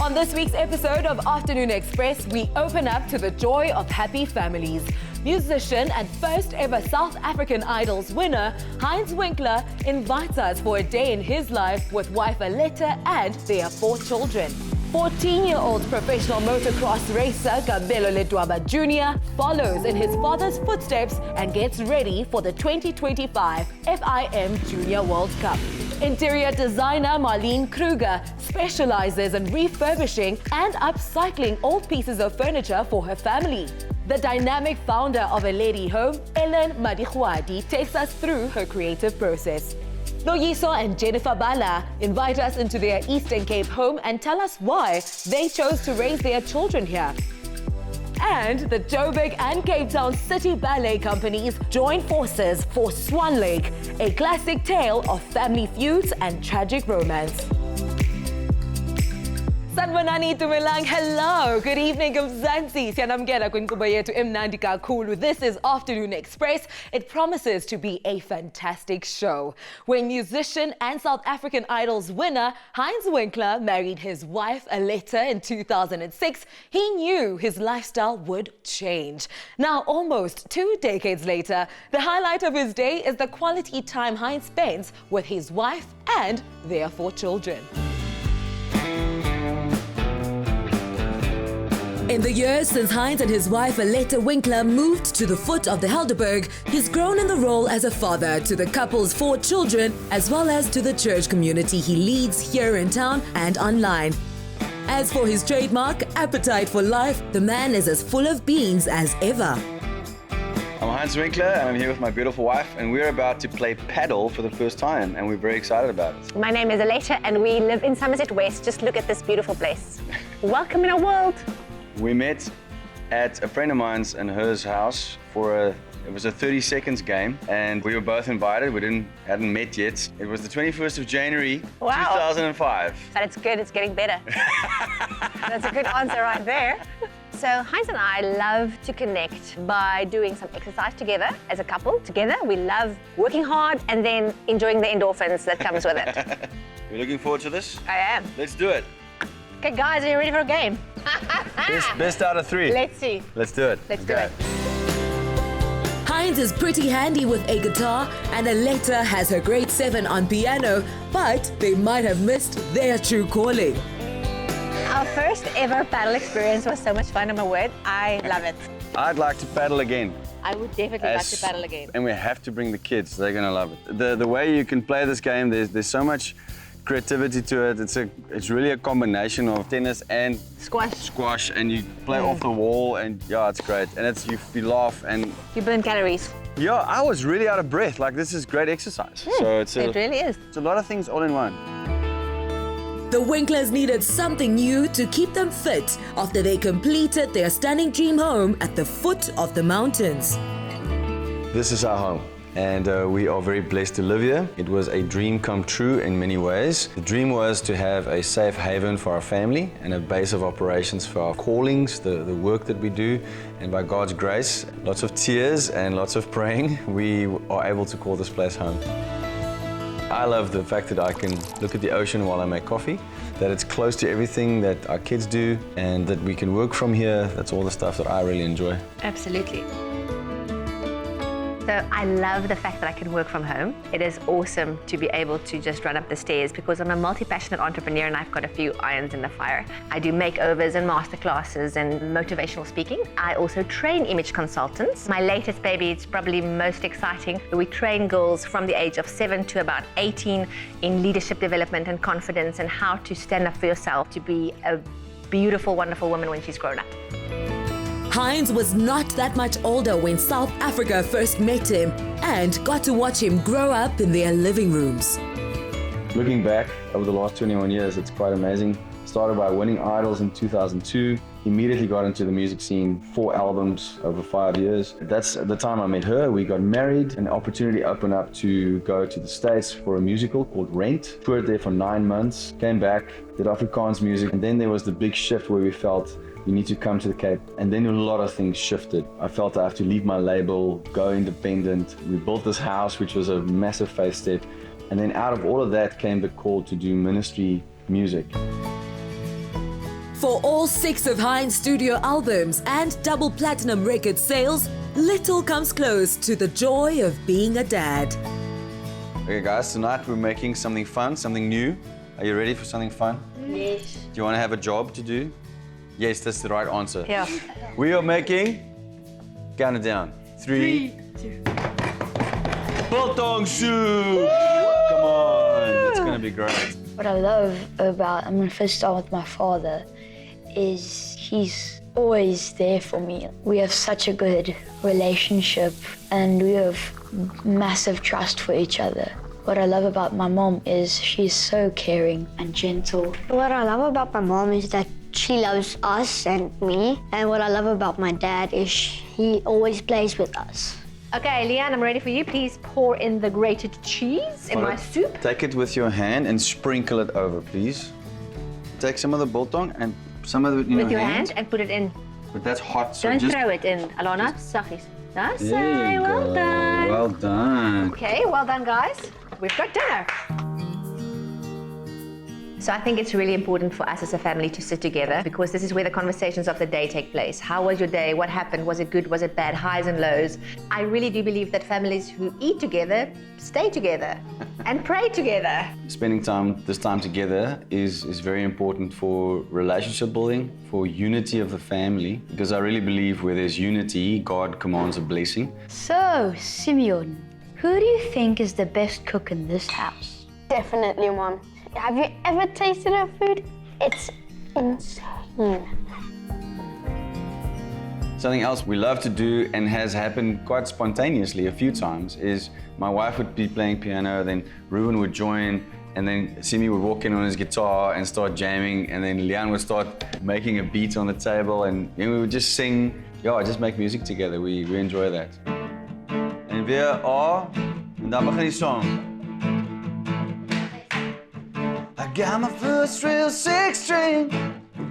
On this week's episode of Afternoon Express, we open up to the joy of happy families. Musician and first ever South African Idols winner, Heinz Winckler, invites us for a day in his life with wife Eledi and their 4 children. 14-year-old professional motocross racer Kabelo Ledwaba Jr. follows in his father's footsteps and gets ready for the 2025 FIM Junior World Cup. Interior designer Marlene Kruger specializes in refurbishing and upcycling old pieces of furniture for her family. The dynamic founder of Eledi Home, takes us through her creative process. Loyiso and Jennifer Bala invite us into their Eastern Cape home and tell us why they chose to raise their children here. And the Joburg and Cape Town City Ballet companies join forces for Swan Lake, a classic tale of family feuds and tragic romance. Sanibonani Tumelang, hello, good evening Mzansi. Siyanamkela kwinkqubo yethu emnandi kakhulu. This is Afternoon Express. It promises to be a fantastic show. When musician and South African Idols winner Heinz Winckler married his wife Eledi in 2006, he knew his lifestyle would change. Now, almost 2 decades later, the highlight of his day is the quality time Heinz spends with his wife and their 4 children. In the years since Heinz and his wife Eledi Winkler moved to the foot of the Helderberg, he's grown in the role as a father to the couple's 4 children, as well as to the church community he leads here in town and online. As for his trademark appetite for life, the man is as full of beans as ever. I'm Heinz Winckler and I'm here with my beautiful wife, and we're about to play paddle for the first time and we're very excited about it. My name is Eledi and we live in Somerset West. Just look at this beautiful place. Welcome in our world. We met at a friend of mine's and hers house for it was a 30 seconds game, and we were both invited. We hadn't met yet. It was the 21st of January, 2005. But it's good, it's getting better. That's a good answer right there. So Heinz and I love to connect by doing some exercise together as a couple. Together, we love working hard and then enjoying the endorphins that comes with it. You're looking forward to this? I am. Let's do it. Okay, guys, are you ready for a game? Best out of 3. Let's see. Let's do it. Let's do it. Heinz is pretty handy with a guitar and Eledi has her grade 7 on piano, but they might have missed their true calling. Our first ever paddle experience was so much fun, I'm a word. I love it. I'd like to paddle again. I would definitely like to paddle again. And we have to bring the kids. They're going to love it. The way you can play this game, there's so much creativity to it. It's really a combination of tennis and squash, and you play off the wall, and yeah, it's great. And you laugh and you burn calories. Yeah, I was really out of breath. Like, this is great exercise. So it really is. It's a lot of things all in one. The Winklers needed something new to keep them fit after they completed their stunning dream home at the foot of the mountains. This is our home. And we are very blessed to live here. It was a dream come true in many ways. The dream was to have a safe haven for our family and a base of operations for our callings, the work that we do. And by God's grace, lots of tears and lots of praying, we are able to call this place home. I love the fact that I can look at the ocean while I make coffee, that it's close to everything that our kids do, and that we can work from here. That's all the stuff that I really enjoy. Absolutely. So I love the fact that I can work from home. It is awesome to be able to just run up the stairs because I'm a multi-passionate entrepreneur and I've got a few irons in the fire. I do makeovers and masterclasses and motivational speaking. I also train image consultants. My latest baby is probably most exciting. We train girls from the age of 7 to about 18 in leadership development and confidence and how to stand up for yourself to be a beautiful, wonderful woman when she's grown up. Heinz was not that much older when South Africa first met him and got to watch him grow up in their living rooms. Looking back over the last 21 years, it's quite amazing. Started by winning Idols in 2002. Immediately got into the music scene, 4 albums over 5 years. That's at the time I met her. We got married. An opportunity opened up to go to the States for a musical called Rent. Toured there for 9 months, came back, did Afrikaans music, and then there was the big shift where we felt we need to come to the Cape. And then a lot of things shifted. I felt I have to leave my label, go independent. We built this house, which was a massive faith step. And then out of all of that came the call to do ministry music. For all 6 of Heinz studio albums and double platinum record sales, little comes close to the joy of being a dad. Okay guys, tonight we're making something fun, something new. Are you ready for something fun? Yes. Do you want to have a job to do? Yes, that's the right answer. Yeah. We are making, count it down. 3, 2. Biltong soup! Come on, it's gonna be great. What I love about, I'm gonna first start with my father, is he's always there for me. We have such a good relationship and we have massive trust for each other. What I love about my mom is she's so caring and gentle. What I love about my mom is that she loves us and me. And what I love about my dad is he always plays with us. Okay, Leanne, I'm ready for you. Please pour in the grated cheese in my soup. Take it with your hand and sprinkle it over, please. Take some of the biltong and some of it in With your hand and put it in. But that's hot, so Don't just... throw it in, Alana. Saggies. That's There you well go. done. Well done. Okay, well done, guys. We've got dinner. So I think it's really important for us as a family to sit together because this is where the conversations of the day take place. How was your day? What happened? Was it good? Was it bad? Highs and lows. I really do believe that families who eat together stay together and pray together. Spending this time together is very important for relationship building, for unity of the family, because I really believe where there's unity, God commands a blessing. So, Simeon, who do you think is the best cook in this house? Definitely, Mom. Have you ever tasted her food? It's insane. Something else we love to do and has happened quite spontaneously a few times is my wife would be playing piano, then Ruben would join, and then Simi would walk in on his guitar and start jamming, and then Leanne would start making a beat on the table, and we would just sing, just make music together. We enjoy that. En weer en dan begin die song. I got my first real 6-string,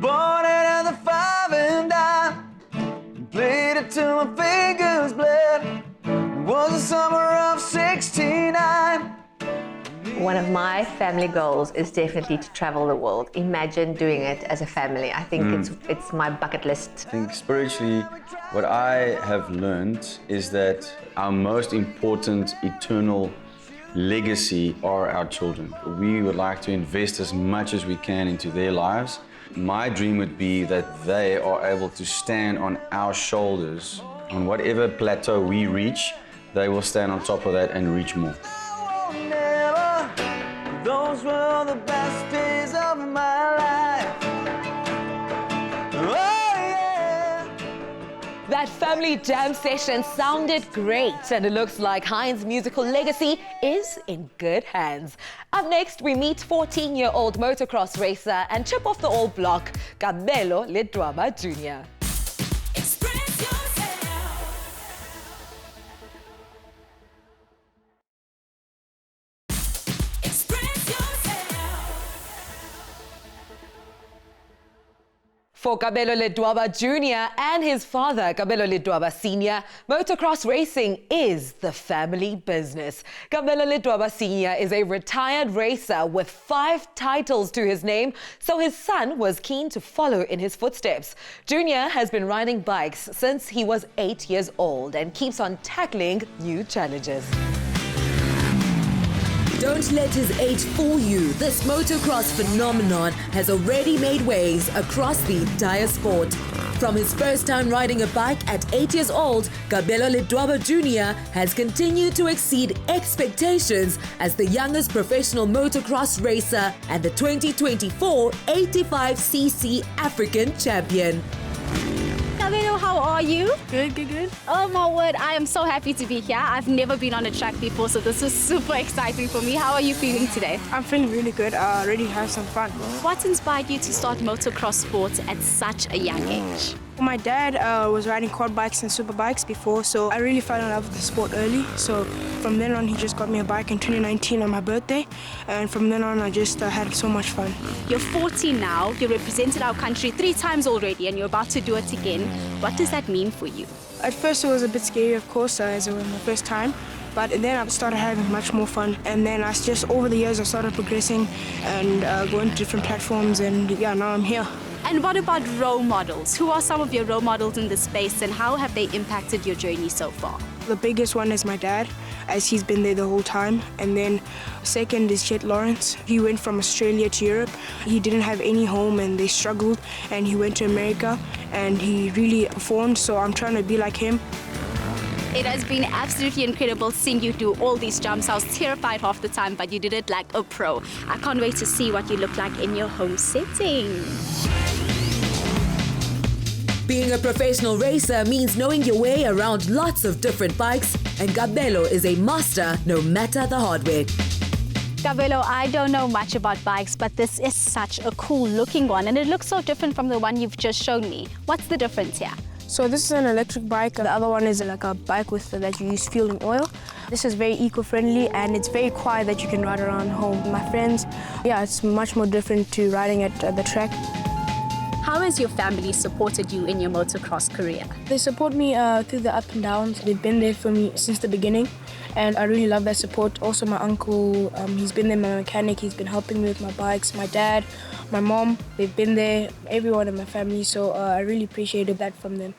bought it at the 5 and dime, played it till my fingers bled. It was the summer of '69. One of my family goals is definitely to travel the world. Imagine doing it as a family. I think it's my bucket list. I think spiritually, what I have learned is that our most important eternal legacy are our children. We would like to invest as much as we can into their lives. My dream would be that they are able to stand on our shoulders. On whatever plateau we reach, they will stand on top of that and reach more. Those were the best days of my life. That family jam session sounded great, and it looks like Heinz' musical legacy is in good hands. Up next, we meet 14-year-old motocross racer and chip off the old block, Kabelo Ledwaba Jr. For Kabelo Ledwaba Jr. and his father, Kabelo Ledwaba Sr., motocross racing is the family business. Kabelo Ledwaba Sr. is a retired racer with 5 titles to his name, so his son was keen to follow in his footsteps. Jr. has been riding bikes since he was 8 years old and keeps on tackling new challenges. Don't let his age fool you. This motocross phenomenon has already made waves across the entire sport. From his first time riding a bike at 8 years old, Kabelo Ledwaba Jr. has continued to exceed expectations as the youngest professional motocross racer and the 2024 85cc African champion. Kabelo, how are you? Good, good, good. Oh my word, I am so happy to be here. I've never been on a track before, so this is super exciting for me. How are you feeling today? I'm feeling really good. Ready to have some fun. What inspired you to start motocross sports at such a young age? My dad was riding quad bikes and super bikes before, so I really fell in love with the sport early. So from then on, he just got me a bike in 2019 on my birthday, and from then on, I just had so much fun. You're 14 now, you represented our country 3 times already, and you're about to do it again. What does that mean for you? At first, it was a bit scary, of course, as it was my first time. But then I started having much more fun, and then I just over the years I started progressing and going to different platforms, and yeah, now I'm here. And what about role models? Who are some of your role models in this space and how have they impacted your journey so far? The biggest one is my dad, as he's been there the whole time. And then second is Chet Lawrence. He went from Australia to Europe. He didn't have any home and they struggled, and he went to America and he really performed, so I'm trying to be like him. It has been absolutely incredible seeing you do all these jumps. I was terrified half the time, but you did it like a pro. I can't wait to see what you look like in your home setting. Being a professional racer means knowing your way around lots of different bikes, and Kabelo is a master no matter the hardware. Kabelo, I don't know much about bikes, but this is such a cool looking one, and it looks so different from the one you've just shown me. What's the difference here? So this is an electric bike. The other one is like a bike with that you use fuel and oil. This is very eco-friendly and it's very quiet that you can ride around home with my friends. Yeah, it's much more different to riding at the track. How has your family supported you in your motocross career? They support me through the ups and downs. They've been there for me since the beginning, and I really love that support. Also my uncle, he's been there, my mechanic, he's been helping me with my bikes. My dad, my mom, they've been there, everyone in my family, so I really appreciated that from them.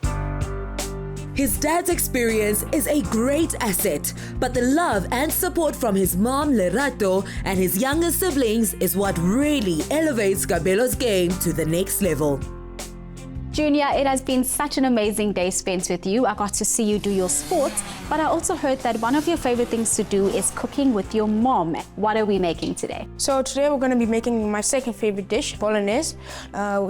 His dad's experience is a great asset, but the love and support from his mom, Lerato, and his younger siblings is what really elevates Kabelo's game to the next level. Junior, it has been such an amazing day spent with you. I got to see you do your sport, but I also heard that one of your favorite things to do is cooking with your mom. What are we making today? So today we're going to be making my second favorite dish, bolognese.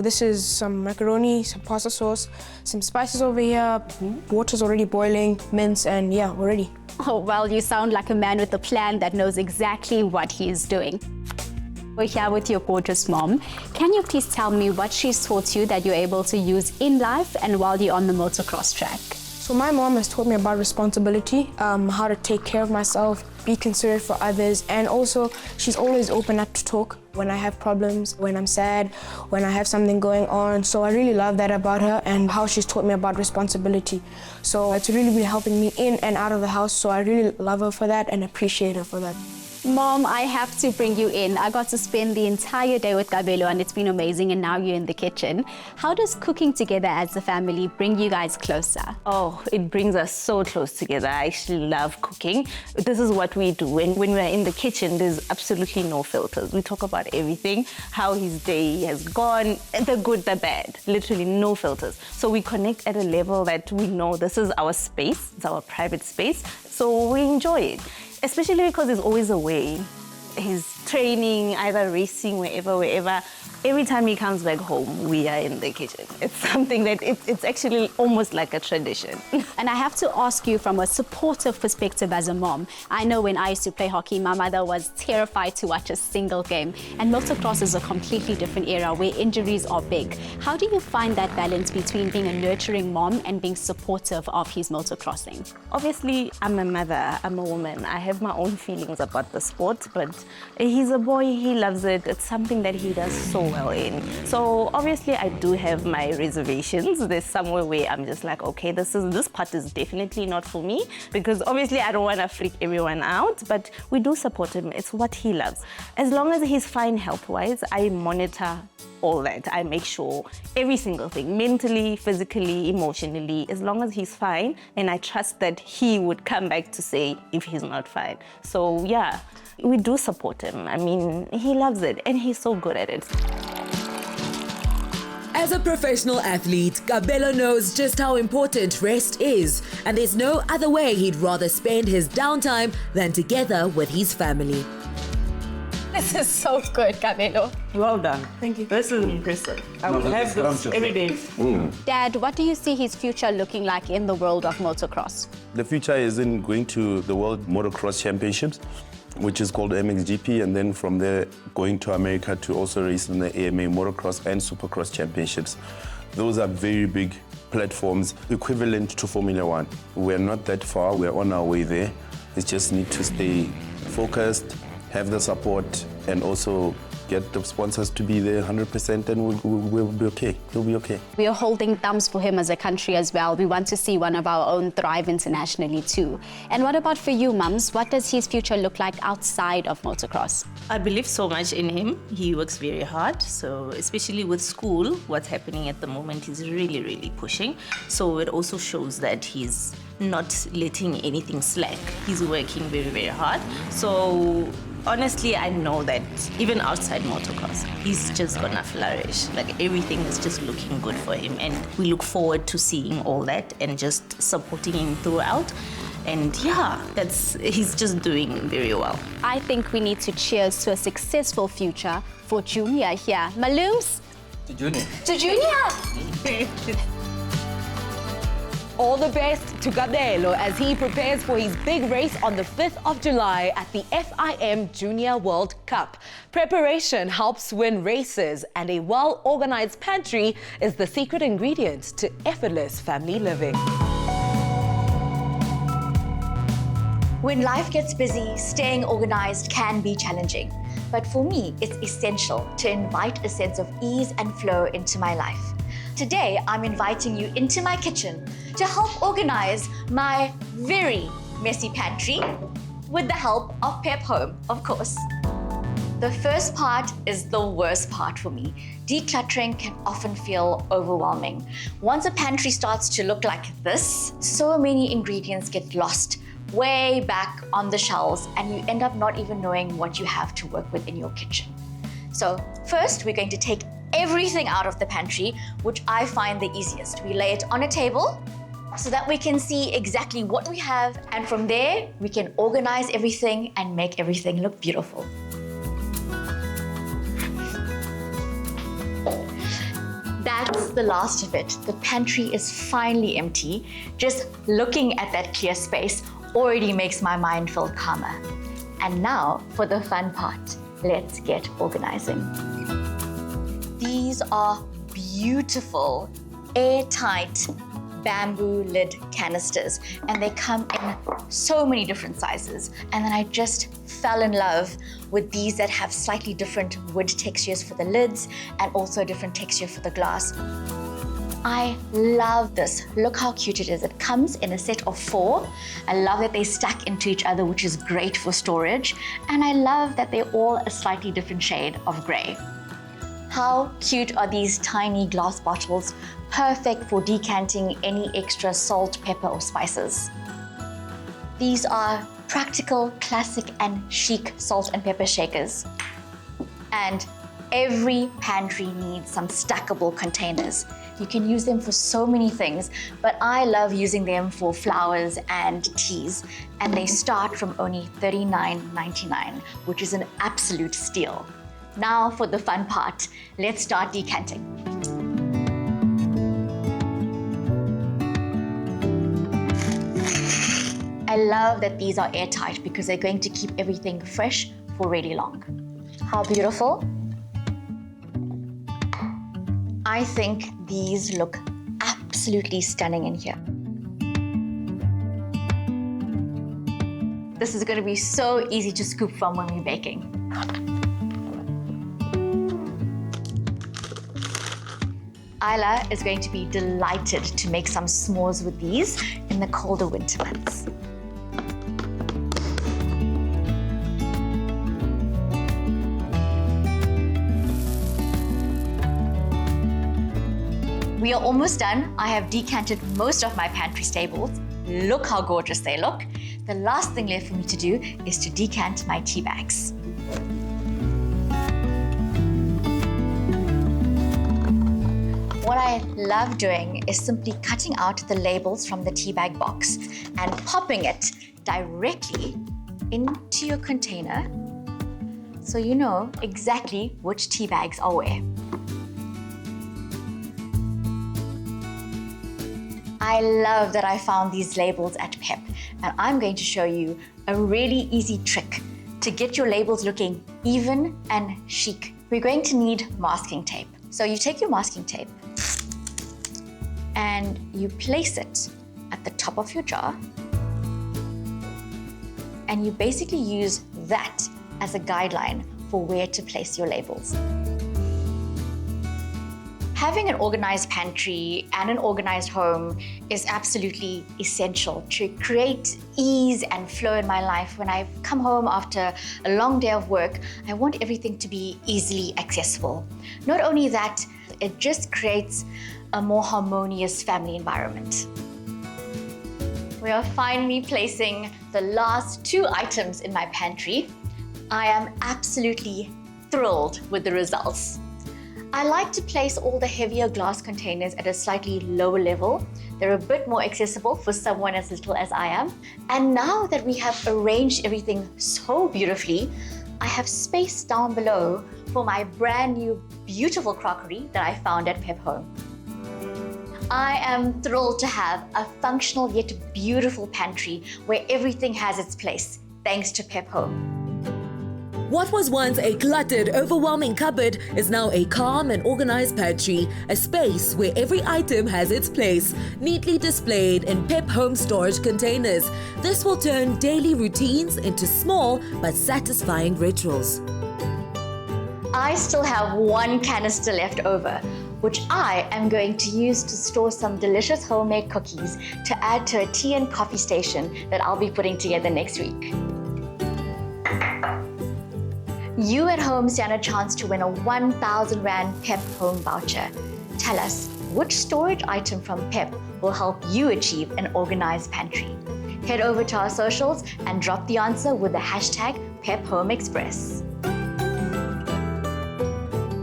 This is some macaroni, some pasta sauce, some spices over here, water's already boiling, mince, and yeah, we're ready. Oh, well, you sound like a man with a plan that knows exactly what he is doing. We're here with your gorgeous mom. Can you please tell me what she's taught you that you're able to use in life and while you're on the motocross track? So my mom has taught me about responsibility, how to take care of myself, be considerate for others, and also she's always open up to talk when I have problems, when I'm sad, when I have something going on. So I really love that about her and how she's taught me about responsibility. So it's really been helping me in and out of the house, so I really love her for that and appreciate her for that. Mom, I have to bring you in. I got to spend the entire day with Kabelo and it's been amazing, and now you're in the kitchen. How does cooking together as a family bring you guys closer? Oh, it brings us so close together. I actually love cooking. This is what we do. And when we're in the kitchen, there's absolutely no filters. We talk about everything, how his day has gone, the good, the bad, literally no filters. So we connect at a level that we know this is our space, it's our private space, so we enjoy it. Especially because he's always away. He's training, either racing, wherever. Every time he comes back home, we are in the kitchen. It's something that it's actually almost like a tradition. And I have to ask you from a supportive perspective as a mom. I know when I used to play hockey, my mother was terrified to watch a single game. And motocross is a completely different era where injuries are big. How do you find that balance between being a nurturing mom and being supportive of his motocrossing? Obviously, I'm a mother, I'm a woman. I have my own feelings about the sport, but he's a boy, he loves it. It's something that he does so well in. So obviously I do have my reservations. There's somewhere where I'm just like, okay, this part is definitely not for me, because obviously I don't want to freak everyone out, but we do support him. It's what he loves. As long as he's fine health-wise, I monitor all that. I make sure every single thing, mentally, physically, emotionally, as long as he's fine, and I trust that he would come back to say if he's not fine. So yeah, we do support him. I mean, he loves it and he's so good at it. As a professional athlete, Kabelo knows just how important rest is, and there's no other way he'd rather spend his downtime than together with his family. This is so good, Kabelo. Well done. Thank you. This is impressive. I will have this every day. Dad, what do you see his future looking like in the world of motocross? The future is in going to the World Motocross Championships, which is called MXGP, and then from there going to America to also race in the AMA Motocross and Supercross Championships. Those are very big platforms, equivalent to Formula One. We're not that far, we're on our way there. We just need to stay focused, have the support, and also get the sponsors to be there 100%, and we'll be okay. We'll be okay. We are holding thumbs for him as a country as well. We want to see one of our own thrive internationally too. And what about for you, mums? What does his future look like outside of motocross? I believe so much in him. He works very hard. So especially with school, what's happening at the moment, he's really, really pushing. So it also shows that he's not letting anything slack. He's working very, very hard. So honestly, I know that even outside motocross, he's just gonna flourish. Like everything is just looking good for him. And we look forward to seeing all that and just supporting him throughout. And yeah, he's just doing very well. I think we need to cheers to a successful future for Junior here. Malooms? To Junior. To Junior! All the best to Kabelo as he prepares for his big race on the 5th of July at the FIM Junior World Cup. Preparation helps win races, and a well-organized pantry is the secret ingredient to effortless family living. When life gets busy, staying organized can be challenging. But for me, it's essential to invite a sense of ease and flow into my life. Today, I'm inviting you into my kitchen to help organize my very messy pantry with the help of Pep Home, of course. The first part is the worst part for me. Decluttering can often feel overwhelming. Once a pantry starts to look like this, so many ingredients get lost way back on the shelves, and you end up not even knowing what you have to work with in your kitchen. So first, we're going to take everything out of the pantry, which I find the easiest. We lay it on a table so that we can see exactly what we have, and from there, we can organize everything and make everything look beautiful. That's the last of it. The pantry is finally empty. Just looking at that clear space already makes my mind feel calmer. And now for the fun part. Let's get organizing. These are beautiful, airtight bamboo lid canisters, and they come in so many different sizes. And then I just fell in love with these that have slightly different wood textures for the lids and also different texture for the glass. I love this. Look how cute it is. It comes in a set of 4. I love that they stack into each other, which is great for storage. And I love that they're all a slightly different shade of gray. How cute are these tiny glass bottles, perfect for decanting any extra salt, pepper, or spices. These are practical, classic, and chic salt and pepper shakers. And every pantry needs some stackable containers. You can use them for so many things, but I love using them for flowers and teas. And they start from only $39.99, which is an absolute steal. Now for the fun part, let's start decanting. I love that these are airtight because they're going to keep everything fresh for really long. How beautiful. I think these look absolutely stunning in here. This is going to be so easy to scoop from when we're baking. Isla is going to be delighted to make some s'mores with these in the colder winter months. We are almost done. I have decanted most of my pantry staples. Look how gorgeous they look. The last thing left for me to do is to decant my tea bags. What I love doing is simply cutting out the labels from the tea bag box and popping it directly into your container so you know exactly which tea bags are where. I love that I found these labels at Pep, and I'm going to show you a really easy trick to get your labels looking even and chic. We're going to need masking tape. So you take your masking tape and you place it at the top of your jar, and you basically use that as a guideline for where to place your labels. Having an organized pantry and an organized home is absolutely essential to create ease and flow in my life. When I come home after a long day of work, I want everything to be easily accessible. Not only that, it just creates a more harmonious family environment. We are finally placing the last 2 items in my pantry. I am absolutely thrilled with the results. I like to place all the heavier glass containers at a slightly lower level. They're a bit more accessible for someone as little as I am. And now that we have arranged everything so beautifully, I have space down below for my brand new beautiful crockery that I found at Pep Home. I am thrilled to have a functional yet beautiful pantry where everything has its place, thanks to Pep Home. What was once a cluttered, overwhelming cupboard is now a calm and organized pantry, a space where every item has its place, neatly displayed in Pep Home storage containers. This will turn daily routines into small but satisfying rituals. I still have 1 canister left over, which I am going to use to store some delicious homemade cookies to add to a tea and coffee station that I'll be putting together next week. You at home stand a chance to win a 1,000 Rand Pep Home voucher. Tell us, which storage item from Pep will help you achieve an organized pantry? Head over to our socials and drop the answer with the hashtag #PepHomeExpress.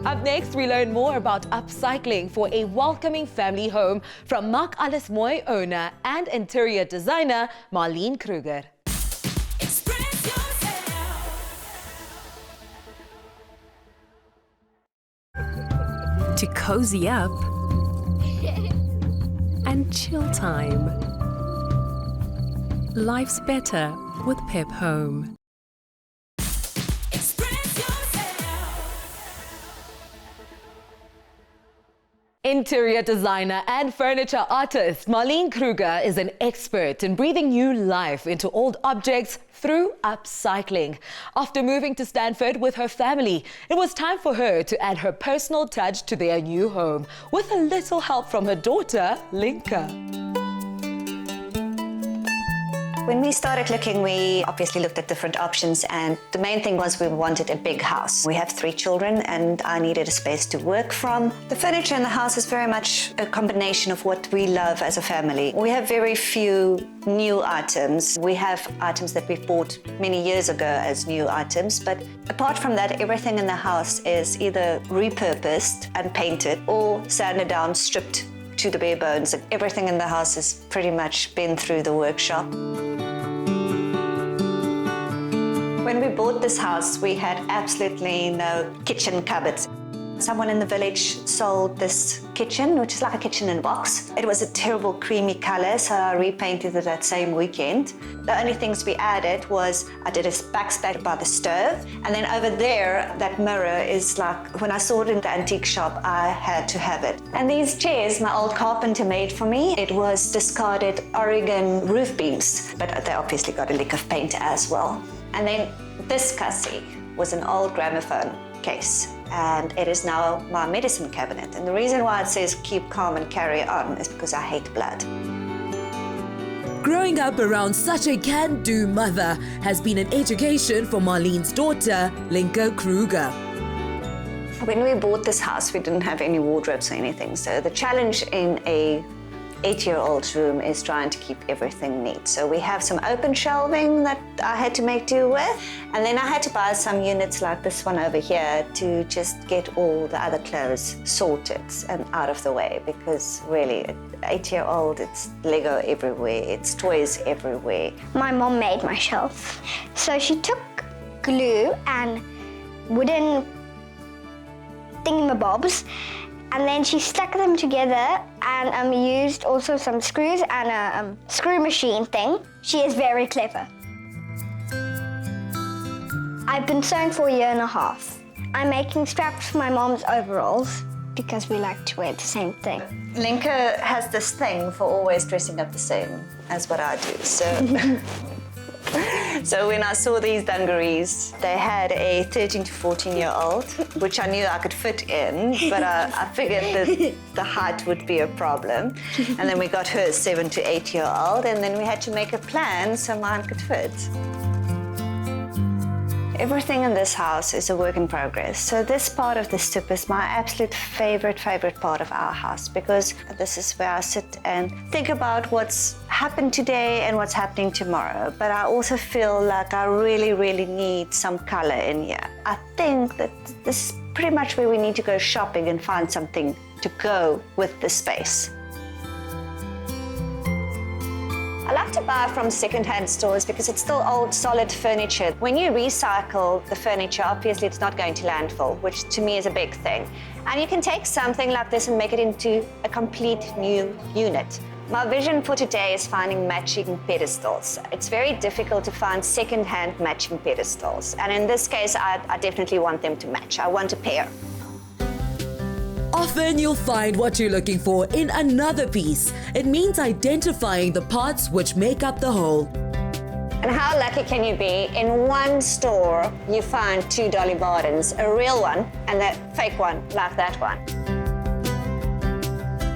Up next, we learn more about upcycling for a welcoming family home from Mak Alles Mooi owner and interior designer Marlene Kruger. To cozy up and chill time. Life's better with Pep Home. Interior designer and furniture artist Marlene Kruger is an expert in breathing new life into old objects through upcycling. After moving to Stanford with her family, it was time for her to add her personal touch to their new home, with a little help from her daughter, Linka. When we started looking, we obviously looked at different options, and the main thing was we wanted a big house. We have 3 children and I needed a space to work from. The furniture in the house is very much a combination of what we love as a family. We have very few new items. We have items that we've bought many years ago as new items, but apart from that, everything in the house is either repurposed and painted or sanded down, stripped to the bare bones. Everything in the house has pretty much been through the workshop. When we bought this house, we had absolutely no kitchen cupboards. Someone in the village sold this kitchen, which is like a kitchen in a box. It was a terrible creamy color, so I repainted it that same weekend. The only things we added was I did a backsplash by the stove, and then over there, that mirror is like, when I saw it in the antique shop, I had to have it. And these chairs, my old carpenter made for me. It was discarded Oregon roof beams, but they obviously got a lick of paint as well. And then this cassie was an old gramophone case, and it is now my medicine cabinet. And the reason why it says keep calm and carry on is because I hate blood. Growing up around such a can-do mother has been an education for Marlene's daughter, Linka Kruger. When we bought this house, we didn't have any wardrobes or anything. So the challenge in a 8-year-old's room is trying to keep everything neat. So we have some open shelving that I had to make do with, and then I had to buy some units like this one over here to just get all the other clothes sorted and out of the way, because really, at 8-year-old, it's Lego everywhere, it's toys everywhere. My mom made my shelf. So she took glue and wooden thingamabobs, and then she stuck them together and used also some screws and a screw machine thing. She is very clever. I've been sewing for 1.5 years. I'm making straps for my mom's overalls because we like to wear the same thing. Linka has this thing for always dressing up the same as what I do, so So when I saw these dungarees, they had a 13 to 14-year-old, which I knew I could fit in, but I figured that the height would be a problem. And then we got her 7 to 8-year-old, and then we had to make a plan so mine could fit. Everything in this house is a work in progress. So this part of the stoep is my absolute favorite part of our house, because this is where I sit and think about what's happened today and what's happening tomorrow. But I also feel like I really need some color in here. I think that this is pretty much where we need to go shopping and find something to go with the space. I like to buy from second-hand stores because it's still old, solid furniture. When you recycle the furniture, obviously it's not going to landfill, which to me is a big thing. And you can take something like this and make it into a complete new unit. My vision for today is finding matching pedestals. It's very difficult to find second-hand matching pedestals. And in this case, I definitely want them to match. I want a pair. Often you'll find what you're looking for in another piece. It means identifying the parts which make up the whole. And how lucky can you be? In one store, you find 2 Dolly Vardens, a real one and a fake one, like that one.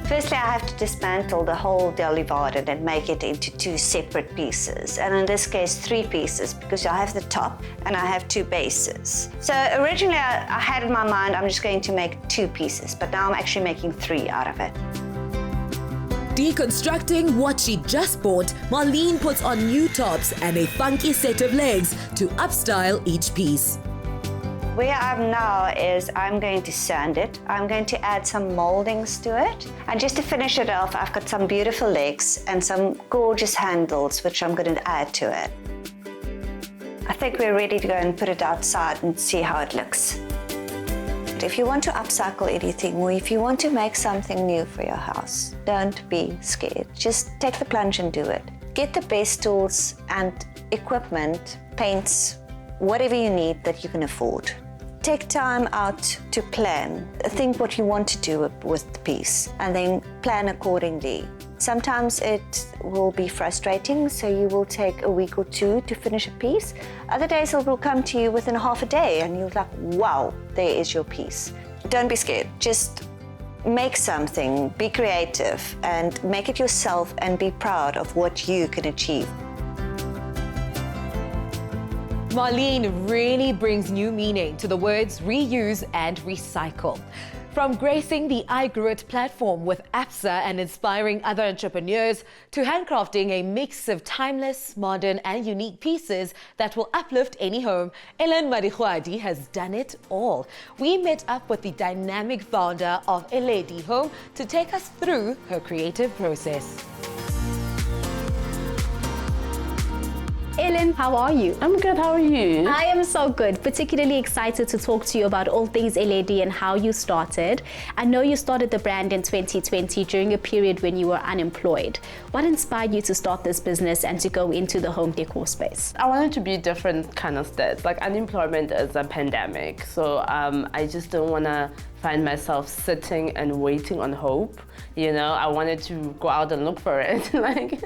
Firstly, I have to dismantle the whole Dolly Varden and make it into 2 separate pieces. And in this case, 3 pieces, because I have the top and I have 2 bases. So originally I had in my mind, I'm just going to make 2 pieces, but now I'm actually making 3 out of it. Deconstructing what she just bought, Marlene puts on new tops and a funky set of legs to upstyle each piece. Where I'm now is I'm going to sand it. I'm going to add some moldings to it. And just to finish it off, I've got some beautiful legs and some gorgeous handles, which I'm going to add to it. I think we're ready to go and put it outside and see how it looks. If you want to upcycle anything, or if you want to make something new for your house, don't be scared. Just take the plunge and do it. Get the best tools and equipment, paints, whatever you need that you can afford. Take time out to plan. Think what you want to do with the piece and then plan accordingly. Sometimes it will be frustrating, so you will take a week or 2 to finish a piece. Other days it will come to you within half a day and you're like, wow, there is your piece. Don't be scared. Just make something, be creative and make it yourself and be proud of what you can achieve. Marlene really brings new meaning to the words reuse and recycle. From gracing the I Grew It platform with APSA and inspiring other entrepreneurs, to handcrafting a mix of timeless, modern and unique pieces that will uplift any home, Ellen Marihuadi has done it all. We met up with the dynamic founder of Eledi Home to take us through her creative process. Ellen, how are you? I'm good, how are you? I am so good, particularly excited to talk to you about all things Eledi and how you started. I know you started the brand in 2020 during a period when you were unemployed. What inspired you to start this business and to go into the home decor space? I wanted to be different kind of stats. Like unemployment is a pandemic, so I just don't want to find myself sitting and waiting on hope. You know, I wanted to go out and look for it. Like,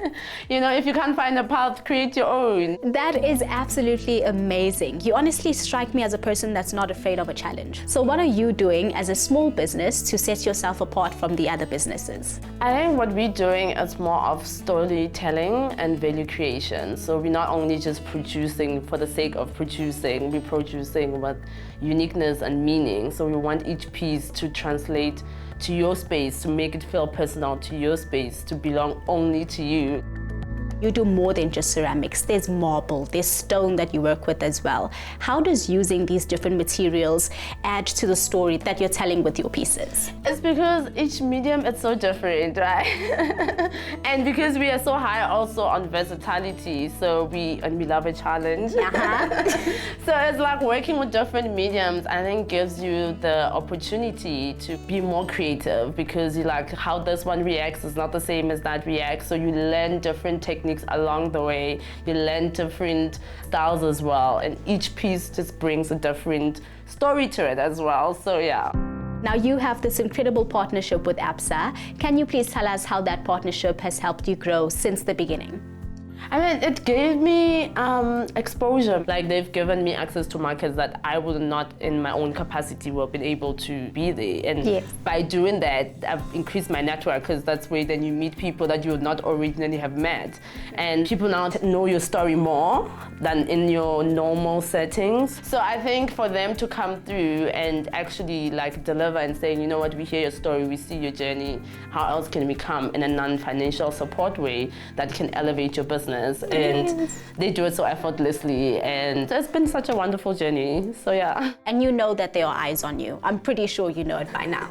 you know, if you can't find a path, create your own. That is absolutely amazing. You honestly strike me as a person that's not afraid of a challenge. So what are you doing as a small business to set yourself apart from the other businesses? I think what we're doing is more of storytelling and value creation. So we're not only just producing for the sake of producing, we're producing with uniqueness and meaning. So we want each piece to translate to your space, to make it feel personal to your space, to belong only to you. You do more than just ceramics. There's marble, there's stone that you work with as well. How does using these different materials add to the story that you're telling with your pieces? It's because each medium is so different, right? And because we are so high also on versatility, so we love a challenge. So it's like working with different mediums, I think gives you the opportunity to be more creative, because you like how this one reacts is not the same as that reacts, so you learn different techniques along the way. You learn different styles as well, and each piece just brings a different story to it as well, so yeah. Now you have this incredible partnership with APSA. Can you please tell us how that partnership has helped you grow since the beginning? I mean, it gave me exposure. Like, they've given me access to markets that I would not, in my own capacity, would have been able to be there. And by doing that, I've increased my network, because that's where then you meet people that you would not originally have met. And people now know your story more than in your normal settings. So I think for them to come through and actually like deliver and say, you know what, we hear your story, we see your journey, how else can we come in a non-financial support way that can elevate your business? And they do it so effortlessly, and it's been such a wonderful journey. So yeah. And you know that there are eyes on you. I'm pretty sure you know it by now.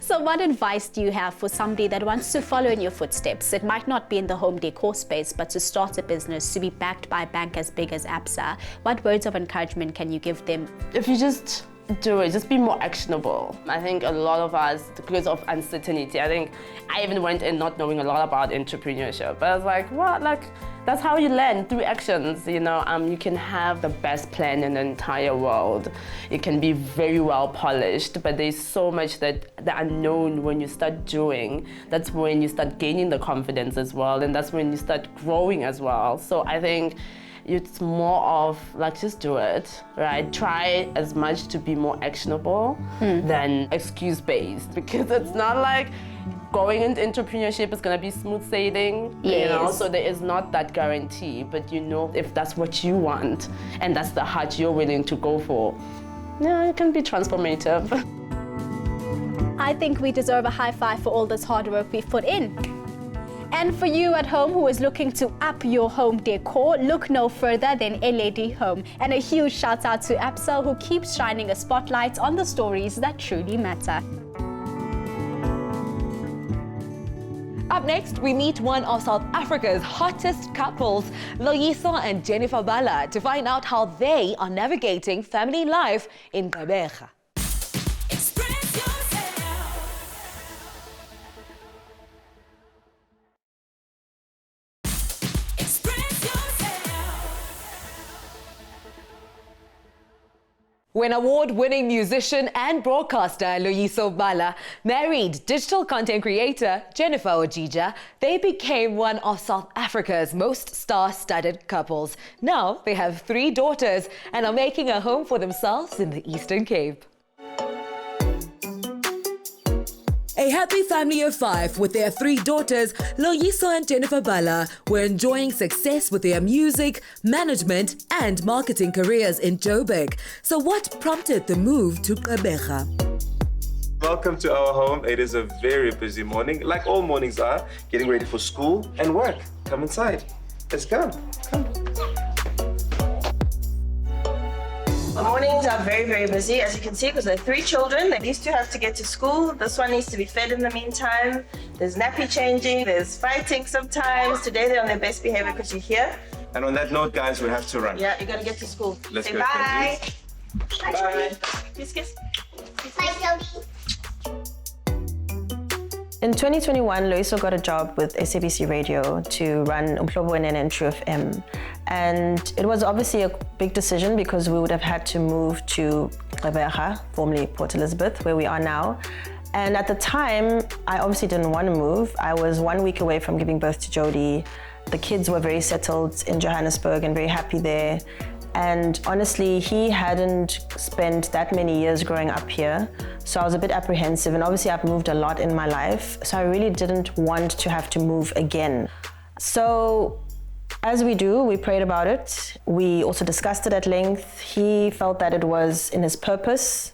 So what advice do you have for somebody that wants to follow in your footsteps? It might not be in the home decor space, but to start a business, to be backed by a bank as big as ABSA. What words of encouragement can you give them? If you just do it, just be more actionable. I think a lot of us, because of uncertainty, I think I even went in not knowing a lot about entrepreneurship. But I was like, what? Like, that's how you learn, through actions. You know, you can have the best plan in the entire world. It can be very well polished, but there's so much that the unknown when you start doing. That's when you start gaining the confidence as well, and that's when you start growing as well. So I think it's more of like, just do it, right? Try as much to be more actionable than excuse-based, because it's not like going into entrepreneurship is gonna be smooth sailing, you know? So there is not that guarantee, but you know, if that's what you want and that's the heart you're willing to go for, yeah, it can be transformative. I think we deserve a high five for all this hard work we've put in. And for you at home who is looking to up your home decor, look no further than Eledi Home. And a huge shout out to ABSA, who keeps shining a spotlight on the stories that truly matter. Up next, we meet one of South Africa's hottest couples, Loyiso and Jennifer Bala, to find out how they are navigating family life in Kabelo. When award-winning musician and broadcaster Loyiso Bala married digital content creator Jennifer Ojija, they became one of South Africa's most star-studded couples. Now they have 3 daughters and are making a home for themselves in the Eastern Cape. A happy family of 5 with their 3 daughters, Loyiso and Jennifer Bala, were enjoying success with their music, management and marketing careers in Joburg. So what prompted the move to Kabelo? Welcome to our home. It is a very busy morning, like all mornings are, getting ready for school and work. Come inside. Let's go. Come. The mornings are very, very busy, as you can see, because there are 3 children. These 2 have to get to school. This one needs to be fed in the meantime. There's nappy changing. There's fighting sometimes. Today they're on their best behavior because you're here. And on that note, guys, we have to run. Yeah, you got to get to school. Let's Say go. bye. Bye. Bye. Kiss, kiss. Bye, Jody. In 2021, Loyiso got a job with SABC Radio to run Umhlobo and True FM. And it was obviously a big decision because we would have had to move to Kabelo, formerly Port Elizabeth, where we are now. And at the time, I obviously didn't want to move. I was 1 week away from giving birth to Jody. The kids were very settled in Johannesburg and very happy there. And honestly, he hadn't spent that many years growing up here. So I was a bit apprehensive, and obviously I've moved a lot in my life. So I really didn't want to have to move again. So as we do, we prayed about it. We also discussed it at length. He felt that it was in his purpose.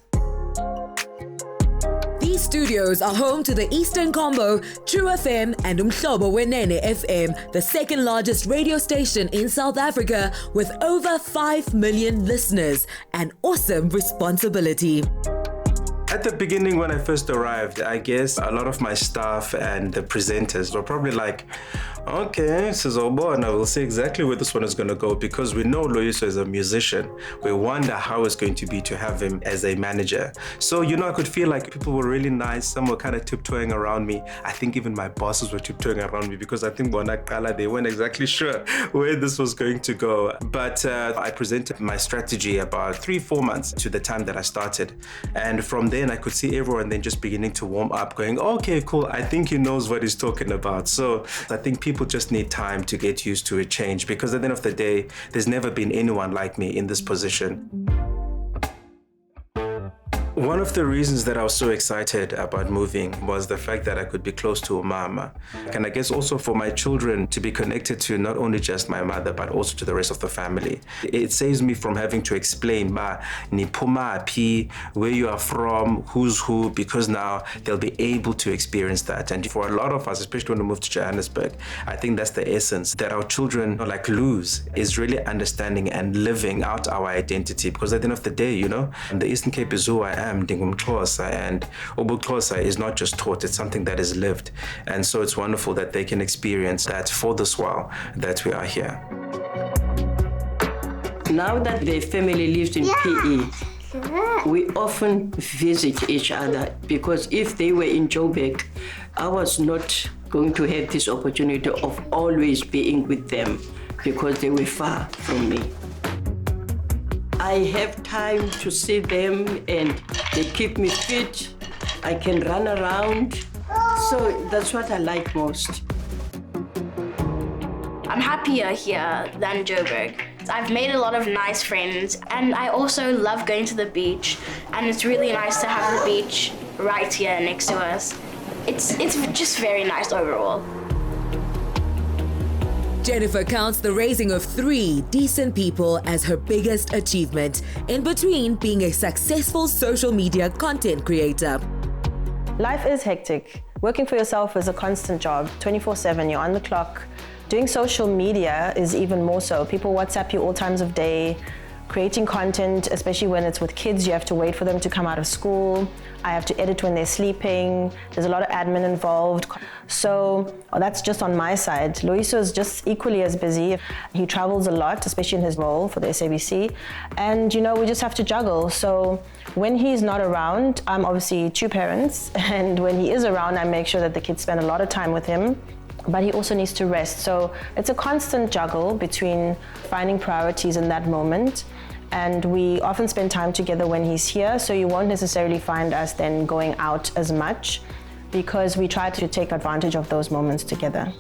These studios are home to the Eastern Combo, True FM and Umhlobo Wenene FM, the second largest radio station in South Africa with over 5 million listeners. An awesome responsibility. At the beginning, when I first arrived, I guess a lot of my staff and the presenters were probably like, okay, Sizobona, we'll see exactly where this one is going to go, because we know Loyiso is a musician. We wonder how it's going to be to have him as a manager. So, you know, I could feel like people were really nice. Some were kind of tiptoeing around me. I think even my bosses were tiptoeing around me because I think they weren't exactly sure where this was going to go. But I presented my strategy about 3-4 months to the time that I started. And from there, then I could see everyone then just beginning to warm up, going, okay, cool, I think he knows what he's talking about. So I think people just need time to get used to a change, because at the end of the day, there's never been anyone like me in this position. One of the reasons that I was so excited about moving was the fact that I could be close to mama. And I guess also for my children to be connected to not only just my mother, but also to the rest of the family. It saves me from having to explain, ni puma pi, where you are from, who's who, because now they'll be able to experience that. And for a lot of us, especially when we move to Johannesburg, I think that's the essence that our children lose, is really understanding and living out our identity. Because at the end of the day, the Eastern Cape is who I am, Ndingumxhosa, and ubuXhosa is not just taught, it's something that is lived. And so it's wonderful that they can experience that for this while that we are here. Now that the family lives in PE, we often visit each other, because if they were in Joburg, I was not going to have this opportunity of always being with them because they were far from me. I have time to see them and they keep me fit. I can run around. So that's what I like most. I'm happier here than Joburg. I've made a lot of nice friends, and I also love going to the beach, and it's really nice to have the beach right here next to us. It's just very nice overall. Jennifer counts the raising of 3 decent people as her biggest achievement, in between being a successful social media content creator. Life is hectic. Working for yourself is a constant job, 24/7, you're on the clock. Doing social media is even more so. People WhatsApp you all times of day. Creating content, especially when it's with kids, you have to wait for them to come out of school. I have to edit when they're sleeping. There's a lot of admin involved. So that's just on my side. Loyiso is just equally as busy. He travels a lot, especially in his role for the SABC. And we just have to juggle. So when he's not around, I'm obviously 2 parents. And when he is around, I make sure that the kids spend a lot of time with him. But he also needs to rest. So it's a constant juggle between finding priorities in that moment. And we often spend time together when he's here, so you won't necessarily find us then going out as much, because we try to take advantage of those moments together.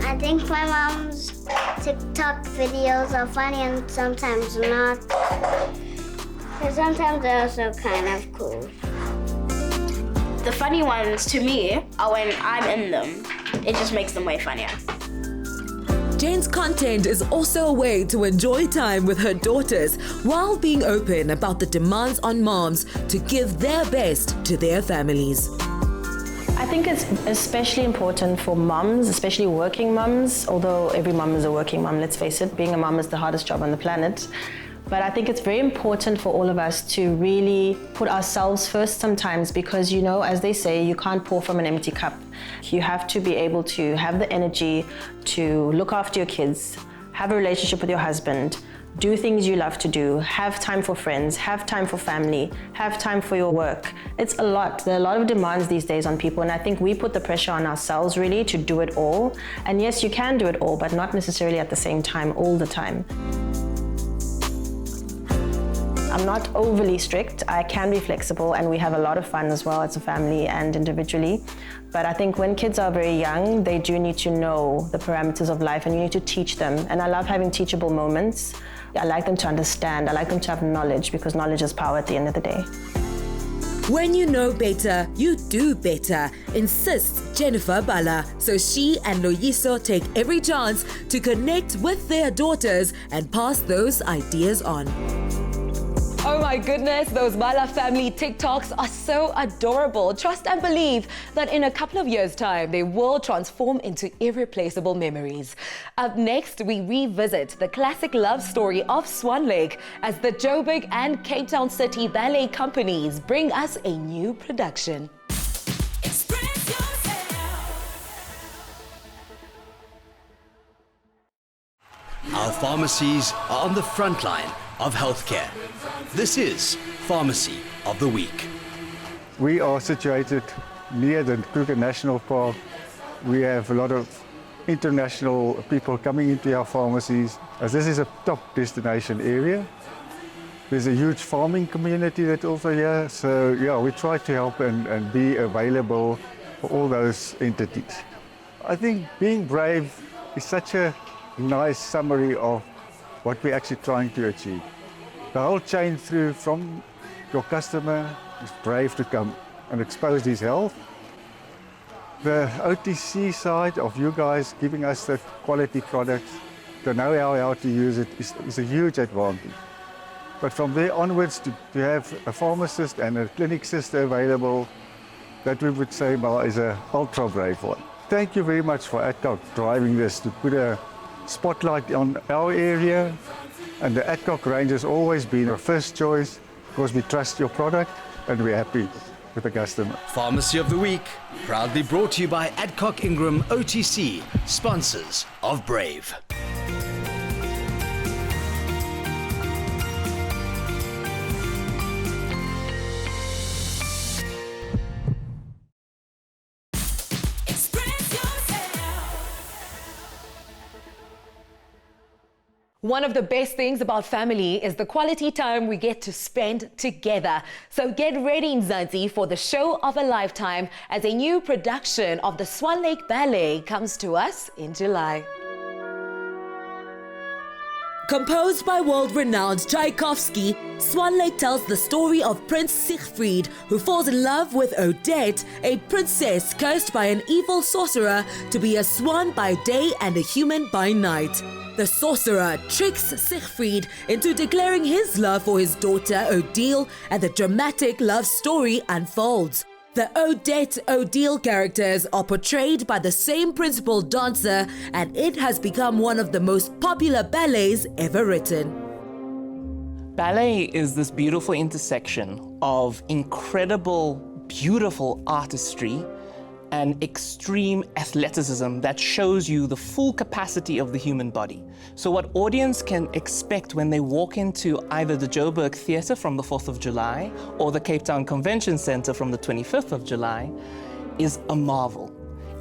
I think my mom's TikTok videos are funny and sometimes not. But sometimes they're also kind of cool. The funny ones to me are when I'm in them. It just makes them way funnier. Jen's content is also a way to enjoy time with her daughters while being open about the demands on moms to give their best to their families. I think it's especially important for moms, especially working moms, although every mom is a working mom, let's face it, being a mom is the hardest job on the planet. But I think it's very important for all of us to really put ourselves first sometimes, because, as they say, you can't pour from an empty cup. You have to be able to have the energy to look after your kids, have a relationship with your husband, do things you love to do, have time for friends, have time for family, have time for your work. It's a lot. There are a lot of demands these days on people, and I think we put the pressure on ourselves really to do it all. And yes, you can do it all, but not necessarily at the same time, all the time. I'm not overly strict. I can be flexible, and we have a lot of fun as well as a family and individually. But I think when kids are very young, they do need to know the parameters of life, and you need to teach them. And I love having teachable moments. I like them to understand. I like them to have knowledge, because knowledge is power at the end of the day. When you know better, you do better, insists Jennifer Bala. So she and Loyiso take every chance to connect with their daughters and pass those ideas on. Oh my goodness, those Bala family TikToks are so adorable. Trust and believe that in a couple of years' time, they will transform into irreplaceable memories. Up next, we revisit the classic love story of Swan Lake as the Joburg and Cape Town City ballet companies bring us a new production. Our pharmacies are on the front line of healthcare. This is Pharmacy of the Week. We are situated near the Kruger National Park. We have a lot of international people coming into our pharmacies, as this is a top destination area. There's a huge farming community that's also here. So yeah, we try to help and be available for all those entities. I think being brave is such a nice summary of what we're actually trying to achieve. The whole chain through from your customer is brave to come and expose his health. The OTC side of you guys giving us the quality products, to know how to use it is a huge advantage. But from there onwards, to have a pharmacist and a clinic sister available, that we would say is an ultra brave one. Thank you very much for Adcock driving this to put a spotlight on our area. And the Adcock range has always been our first choice because we trust your product and we're happy with the customer. Pharmacy of the Week, proudly brought to you by Adcock Ingram OTC, sponsors of Brave. One of the best things about family is the quality time we get to spend together. So get ready, Mzansi, for the show of a lifetime as a new production of the Swan Lake Ballet comes to us in July. Composed by world-renowned Tchaikovsky, Swan Lake tells the story of Prince Siegfried, who falls in love with Odette, a princess cursed by an evil sorcerer to be a swan by day and a human by night. The sorcerer tricks Siegfried into declaring his love for his daughter Odile, and the dramatic love story unfolds. The Odette Odile characters are portrayed by the same principal dancer, and it has become one of the most popular ballets ever written. Ballet is this beautiful intersection of incredible, beautiful artistry and extreme athleticism that shows you the full capacity of the human body. So what audience can expect when they walk into either the Joburg Theatre from the 4th of July or the Cape Town Convention Centre from the 25th of July is a marvel.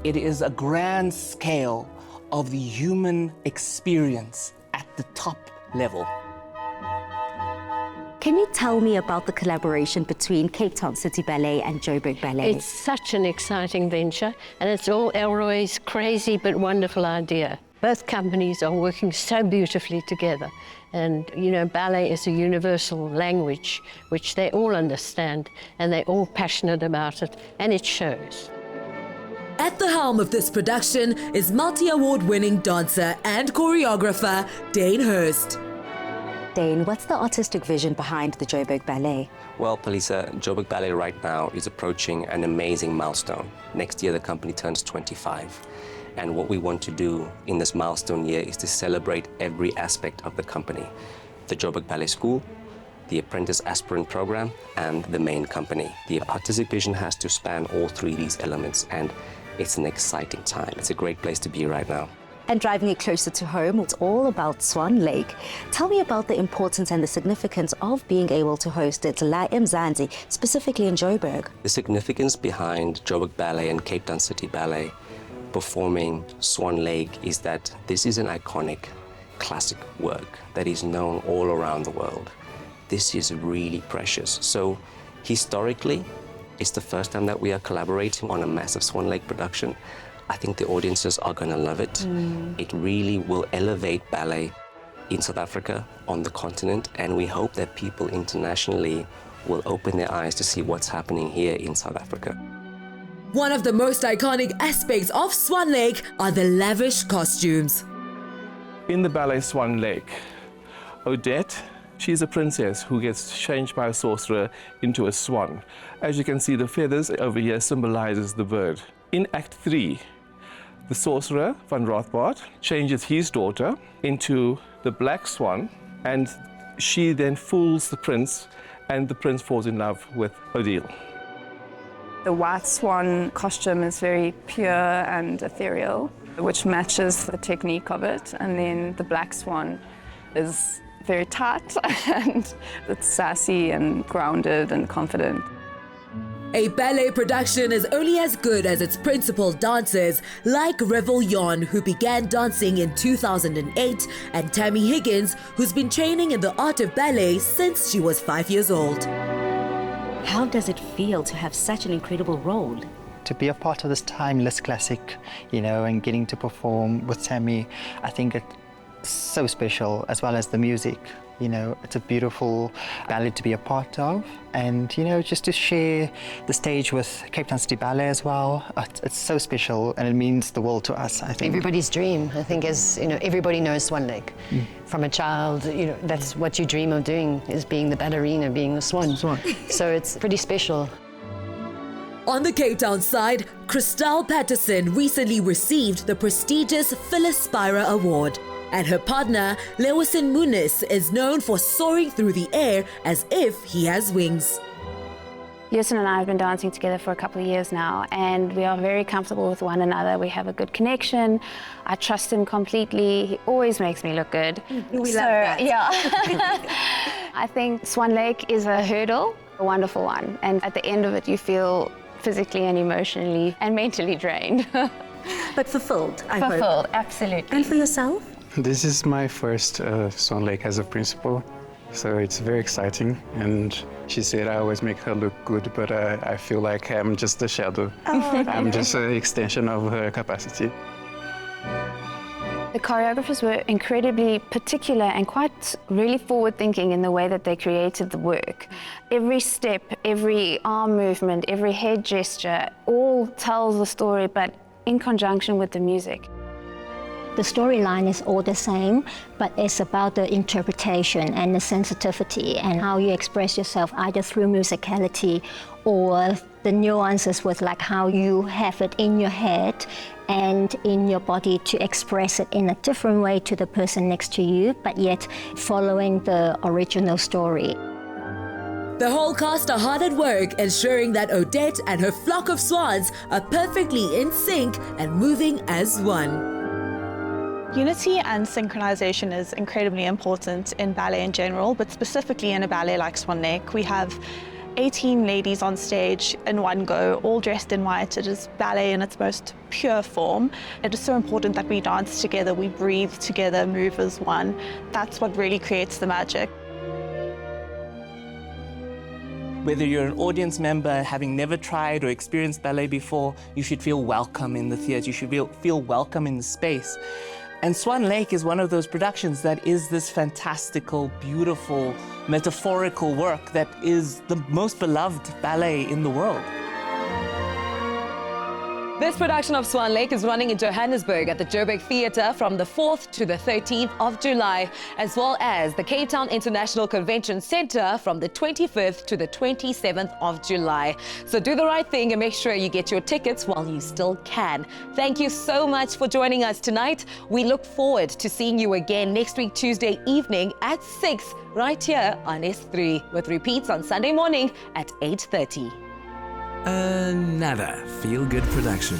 It is a grand scale of the human experience at the top level. Can you tell me about the collaboration between Cape Town City Ballet and Joburg Ballet? It's such an exciting venture, and it's all Elroy's crazy but wonderful idea. Both companies are working so beautifully together. And, you know, ballet is a universal language which they all understand, and they're all passionate about it, and it shows. At the helm of this production is multi-award-winning dancer and choreographer Dane Hurst. Dane, what's the artistic vision behind the Joburg Ballet? Well, Palisa, Joburg Ballet right now is approaching an amazing milestone. Next year, the company turns 25. And what we want to do in this milestone year is to celebrate every aspect of the company. The Joburg Ballet School, the Apprentice Aspirant Program, and the main company. The artistic vision has to span all three of these elements, and it's an exciting time. It's a great place to be right now. And driving it closer to home, it's all about Swan Lake. Tell me about the importance and the significance of being able to host it La Mzansi, specifically in Joburg. The significance behind Joburg Ballet and Cape Town City Ballet performing Swan Lake is that this is an iconic classic work that is known all around the world. This is really precious. So historically, it's the first time that we are collaborating on a massive Swan Lake production. I think the audiences are going to love it. It really will elevate ballet in South Africa, on the continent, and we hope that people internationally will open their eyes to see what's happening here in South Africa. One of the most iconic aspects of Swan Lake are the lavish costumes. In the ballet Swan Lake, Odette, she's a princess who gets changed by a sorcerer into a swan. As you can see, the feathers over here symbolizes the bird. In Act 3, the sorcerer, Van Rothbart, changes his daughter into the black swan, and she then fools the prince, and the prince falls in love with Odile. The white swan costume is very pure and ethereal, which matches the technique of it, and then the black swan is very tight and it's sassy and grounded and confident. A ballet production is only as good as its principal dancers, like Revel Yon, who began dancing in 2008, and Tammy Higgins, who's been training in the art of ballet since she was 5 years old. How does it feel to have such an incredible role? To be a part of this timeless classic, and getting to perform with Tammy, I think it's so special, as well as the music. It's a beautiful ballet to be a part of, and just to share the stage with Cape Town City Ballet as well. It's so special, and it means the world to us, I think. Everybody's dream, I think, is, everybody knows Swan Lake. From a child, that's what you dream of doing, is being the ballerina, being the swan. So it's pretty special. On the Cape Town side, Christelle Patterson recently received the prestigious Phyllis Spira Award. And her partner, Lewison Muniz, is known for soaring through the air as if he has wings. Lewison and I have been dancing together for a couple of years now, and we are very comfortable with one another. We have a good connection. I trust him completely. He always makes me look good. We love that. Yeah. I think Swan Lake is a hurdle, a wonderful one. And at the end of it, you feel physically and emotionally and mentally drained. But fulfilled, I hope. Fulfilled, absolutely. And for yourself? This is my first Swan Lake as a principal, so it's very exciting. And she said I always make her look good, but I feel like I'm just a shadow. I'm just an extension of her capacity. The choreographers were incredibly particular and quite really forward-thinking in the way that they created the work. Every step, every arm movement, every head gesture, all tells the story, but in conjunction with the music. The storyline is all the same, but it's about the interpretation and the sensitivity and how you express yourself either through musicality or the nuances with like how you have it in your head and in your body to express it in a different way to the person next to you, but yet following the original story. The whole cast are hard at work, ensuring that Odette and her flock of swans are perfectly in sync and moving as one. Unity and synchronization is incredibly important in ballet in general, but specifically in a ballet like Swan Lake. We have 18 ladies on stage in one go, all dressed in white. It is ballet in its most pure form. It is so important that we dance together, we breathe together, move as one. That's what really creates the magic. Whether you're an audience member, having never tried or experienced ballet before, you should feel welcome in the theatre. You should feel welcome in the space. And Swan Lake is one of those productions that is this fantastical, beautiful, metaphorical work that is the most beloved ballet in the world. This production of Swan Lake is running in Johannesburg at the Joburg Theatre from the 4th to the 13th of July, as well as the Cape Town International Convention Centre from the 25th to the 27th of July. So do the right thing and make sure you get your tickets while you still can. Thank you so much for joining us tonight. We look forward to seeing you again next week, Tuesday evening at 6, right here on S3, with repeats on Sunday morning at 8:30. Another feel-good production.